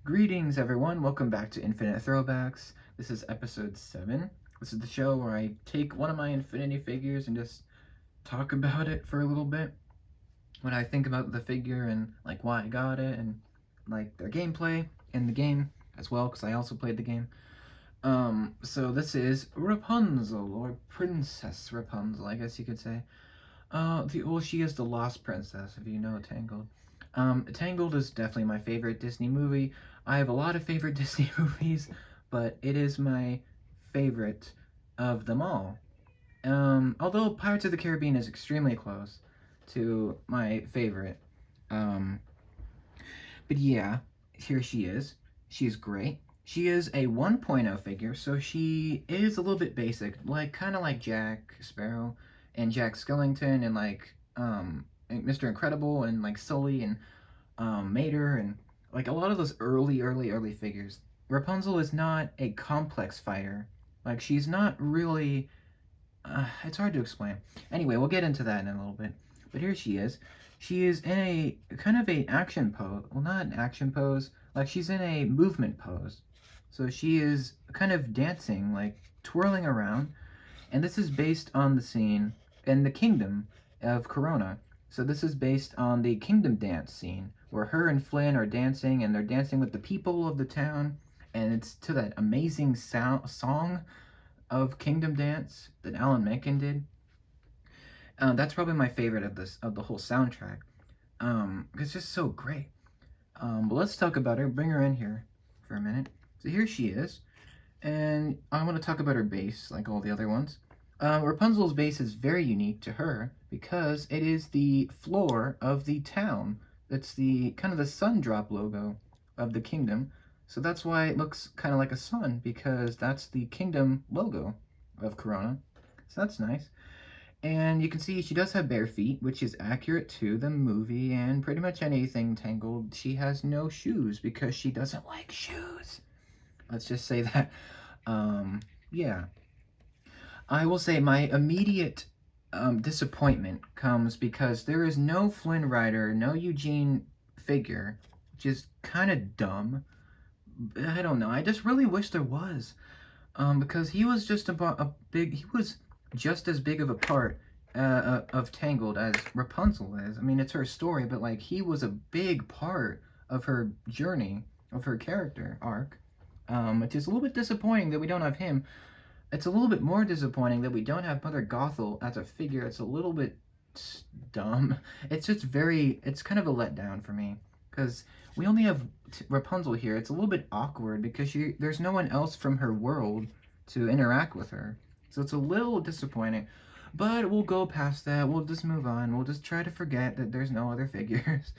Greetings, everyone. Welcome back to Infinite Throwbacks. This is episode 7. This is the show where I take one of my Infinity figures and just talk about it for a little bit. When I think about the figure and like why I got it and like their gameplay in the game as well, because I also played the game. So this is Rapunzel, or Princess Rapunzel, I guess you could say. She is the Lost Princess, if you know Tangled. Tangled is definitely my favorite Disney movie. I have a lot of favorite Disney movies, but it is my favorite of them all. Although Pirates of the Caribbean is extremely close to my favorite. Um, but yeah, here she is. She's great. She is a 1.0 figure, so she is a little bit basic, like kind of like Jack Sparrow and Jack Skellington and like Mr. Incredible and like Sully and Mater and like a lot of those early figures. Rapunzel is not a complex fighter. Like she's not really. It's hard to explain. Anyway, we'll get into that in a little bit. But here she is. She is in a kind of a action pose. Well, not an action pose. Like she's in a movement pose. So she is kind of dancing, like twirling around. And this is based on the scene in the kingdom of Corona. So this is based on the kingdom dance scene where her and Flynn are dancing and they're dancing with the people of the town. And it's to that amazing song of Kingdom Dance that Alan Menken did. That's probably my favorite of the whole soundtrack. It's just so great. But let's talk about her. Bring her in here for a minute. So here she is, and I want to talk about her base, like all the other ones. Rapunzel's base is very unique to her because it is the floor of the town. It's the kind of the sun drop logo of the kingdom. So that's why it looks kind of like a sun, because that's the kingdom logo of Corona. So that's nice. And you can see she does have bare feet, which is accurate to the movie and pretty much anything Tangled. She has no shoes because she doesn't like shoes. Let's just say that. Yeah. I will say my immediate disappointment comes because there is no Flynn Rider, no Eugene figure, which is kind of dumb. I don't know. I just really wish there was, because he was just about a big. He was just as big of a part of Tangled as Rapunzel is. I mean, it's her story, but like he was a big part of her journey, of her character arc, which is a little bit disappointing that we don't have him. It's a little bit more disappointing that we don't have Mother Gothel as a figure. It's a little bit dumb. It's just very. It's kind of a letdown for me because we only have Rapunzel here. It's a little bit awkward because there's no one else from her world to interact with her. So it's a little disappointing. But we'll go past that. We'll just move on. We'll just try to forget that there's no other figures.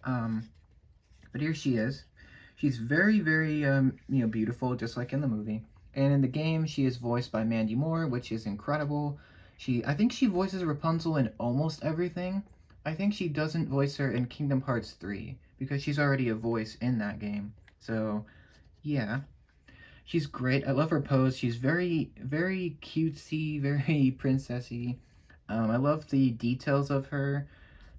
But here she is. She's very, beautiful, just like in the movie. And in the game, she is voiced by Mandy Moore, which is incredible. I think she voices Rapunzel in almost everything. I think she doesn't voice her in Kingdom Hearts 3 because she's already a voice in that game. So, yeah. She's great. I love her pose. She's very cutesy, very princessy. I love the details of her.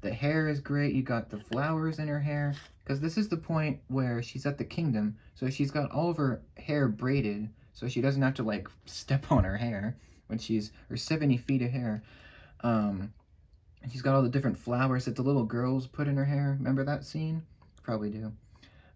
The hair is great. You got the flowers in her hair. Because this is the point where she's at the kingdom. So she's got all of her hair braided. So she doesn't have to, like, step on her hair when she's her 70 feet of hair. And she's got all the different flowers that the little girls put in her hair. Remember that scene? Probably do.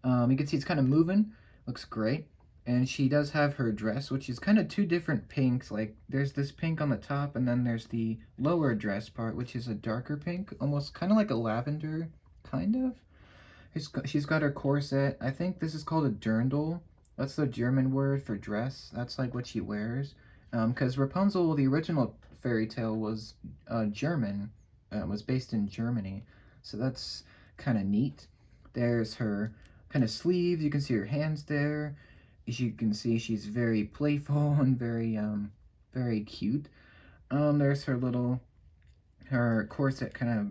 You can see it's kind of moving. Looks great. And she does have her dress, which is kind of two different pinks. Like, there's this pink on the top, and then there's the lower dress part, which is a darker pink, almost kind of like a lavender, kind of. She's got her corset. I think this is called a dirndl. That's the German word for dress. That's like what she wears. Because Rapunzel, the original fairy tale, was German. Was based in Germany. So that's kind of neat. There's her kind of sleeves. You can see her hands there. As you can see, she's very playful and very cute. There's her corset kind of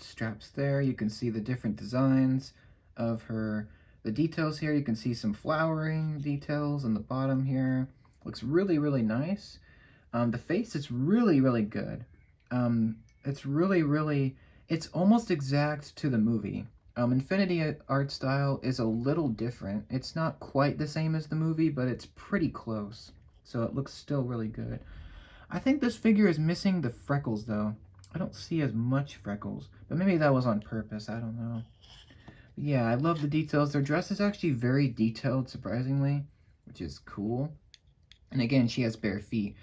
straps there. You can see the different designs of the details here. You can see some flowering details on the bottom here. Looks really nice. The face is really good. It's it's almost exact to the movie. Infinity art style is a little different. It's not quite the same as the movie, but it's pretty close. So it looks still really good. I think this figure is missing the freckles, though. I don't see as much freckles, but maybe that was on purpose. I don't know. But yeah, I love the details. Their dress is actually very detailed, surprisingly, which is cool. And again, she has bare feet.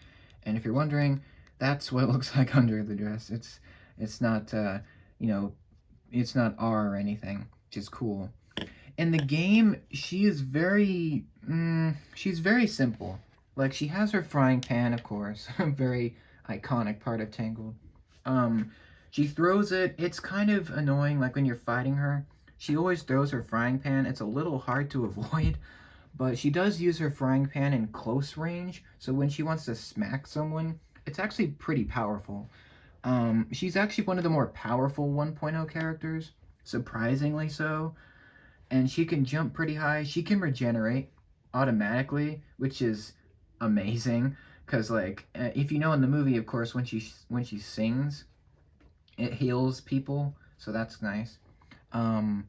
And if you're wondering, that's what it looks like under the dress. It's not you know, it's not R or anything, which is cool. In the game, she's very simple. Like, she has her frying pan, of course, a very iconic part of Tangled. Um, she throws it. It's kind of annoying, like when you're fighting her. She always throws her frying pan. It's a little hard to avoid, but she does use her frying pan in close range. So when she wants to smack someone, it's actually pretty powerful. She's actually one of the more powerful 1.0 characters, surprisingly so. And she can jump pretty high. She can regenerate automatically, which is amazing. Cause like, if you know in the movie, of course, when she sings, it heals people, so that's nice. Um,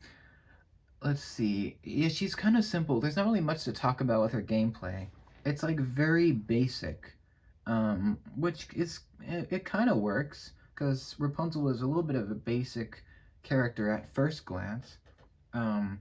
let's see. Yeah, she's kind of simple. There's not really much to talk about with her gameplay. It's like very basic, which is it kind of works because Rapunzel is a little bit of a basic character at first glance. Um,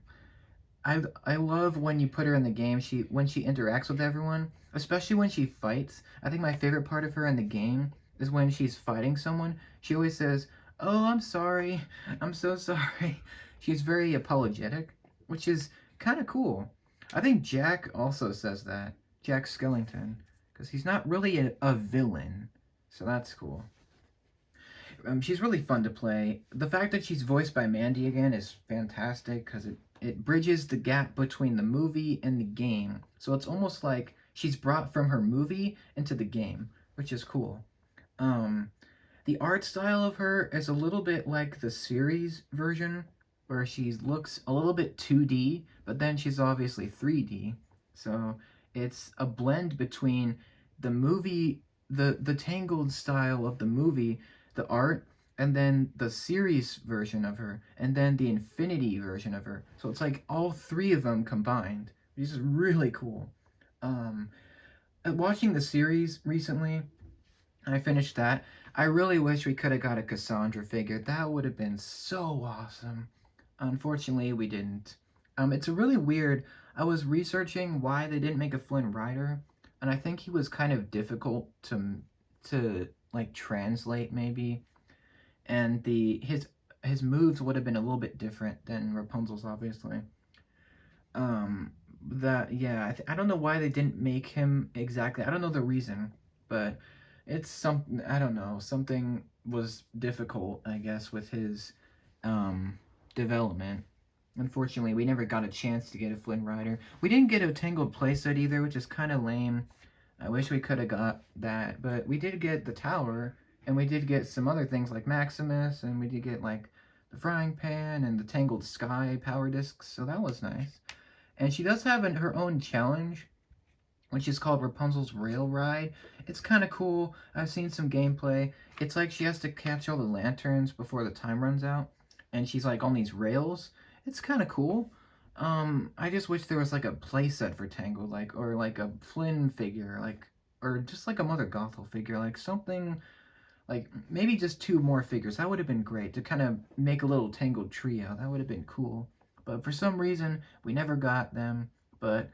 I love when you put her in the game. When she interacts with everyone, especially when she fights. I think my favorite part of her in the game is when she's fighting someone. She always says, "Oh, I'm sorry. I'm so sorry." She's very apologetic, which is kind of cool. I think Jack also says that. Jack Skellington, because he's not really a villain, so that's cool. She's really fun to play. The fact that she's voiced by Mandy again is fantastic because it bridges the gap between the movie and the game. So it's almost like she's brought from her movie into the game, which is cool. Um, the art style of her is a little bit like the series version, where she looks a little bit 2D, but then she's obviously 3D. So it's a blend between the movie, the Tangled style of the movie, the art, and then the series version of her, and then the Infinity version of her. So it's like all three of them combined, which is really cool. Um, Watching the series recently, I finished that. I really wish we could have got a Cassandra figure. That would have been so awesome. Unfortunately, we didn't. It's a really weird. I was researching why they didn't make a Flynn Rider, and I think he was kind of difficult to like translate maybe, and the his moves would have been a little bit different than Rapunzel's, obviously. That yeah, I don't know why they didn't make him exactly. I don't know the reason, but it's something. I don't know. Something was difficult, I guess, with his um development. Unfortunately, we never got a chance to get a Flynn Rider. We didn't get a Tangled playset either, which is kind of lame. I wish we could have got that, but we did get the tower, and we did get some other things like Maximus, and we did get like the frying pan and the Tangled Sky power discs, so that was nice. And she does have her own challenge, which is called Rapunzel's Rail Ride. It's kind of cool. I've seen some gameplay. It's like she has to catch all the lanterns before the time runs out, and she's like on these rails. It's kind of cool. I just wish there was like a playset for Tangled, like or like a Flynn figure, like or just like a Mother Gothel figure, like something like maybe just two more figures. That would have been great to kind of make a little Tangled trio. That would have been cool. But for some reason, we never got them. But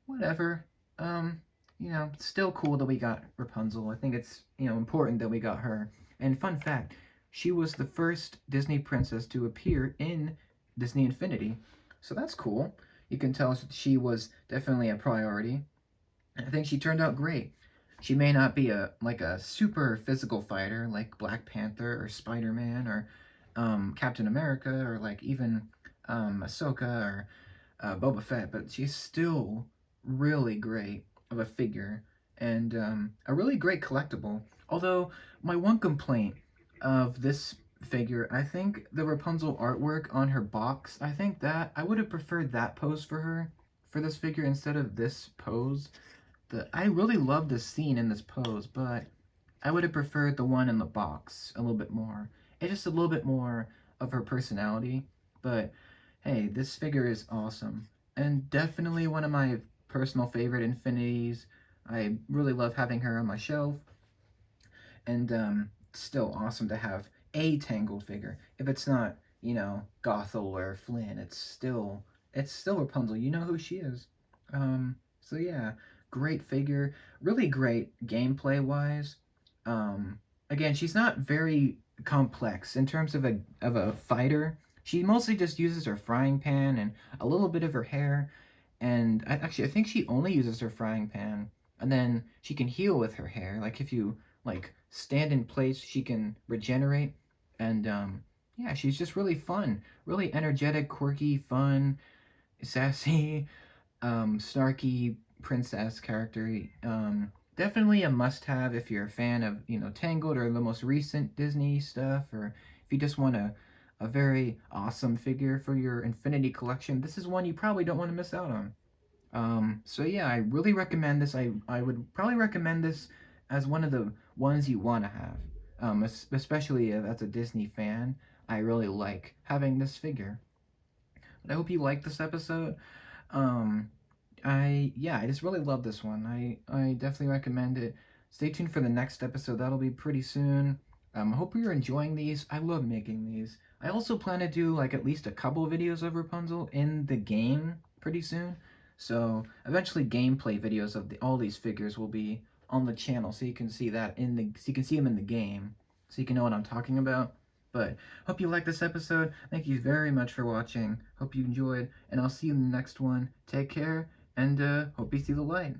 whatever. It's still cool that we got Rapunzel. I think it's, important that we got her. And fun fact, she was the first Disney princess to appear in Disney Infinity. So that's cool. You can tell she was definitely a priority. I think she turned out great. She may not be a super physical fighter like Black Panther or Spider-Man or Captain America or like even Ahsoka or Boba Fett, but she's still really great of a figure and a really great collectible. Although my one complaint of this figure, I think the Rapunzel artwork on her box, I think that I would have preferred that pose for her for this figure instead of this pose. I really love this scene in this pose, but I would have preferred the one in the box a little bit more. It's just a little bit more of her personality. But hey, this figure is awesome. And definitely one of my personal favorite infinities. I really love having her on my shelf. And still awesome to have a Tangled figure. If it's not, Gothel or Flynn, it's still Rapunzel. You know who she is. So yeah, great figure, really great gameplay wise. Again, she's not very complex in terms of a fighter. She mostly just uses her frying pan and a little bit of her hair. And I think she only uses her frying pan, and then she can heal with her hair. Like if you stand in place, she can regenerate. And yeah, she's just really fun, really energetic, quirky, fun, sassy, snarky princess character. Definitely a must-have if you're a fan of Tangled or the most recent Disney stuff, or if you just want a very awesome figure for your Infinity collection. This is one you probably don't want to miss out on. So yeah, I really recommend this. I would probably recommend this as one of the ones you want to have. Especially as a Disney fan, I really like having this figure. But I hope you liked this episode. Um, I just really love this one. I definitely recommend it. Stay tuned for the next episode. That'll be pretty soon. I hope you're enjoying these. I love making these. I also plan to do at least a couple of videos of Rapunzel in the game pretty soon. So eventually, gameplay videos of all these figures will be on the channel, so you can see so you can see them in the game, so you can know what I'm talking about. But hope you liked this episode. Thank you very much for watching. Hope you enjoyed, and I'll see you in the next one. Take care, and hope you see the light.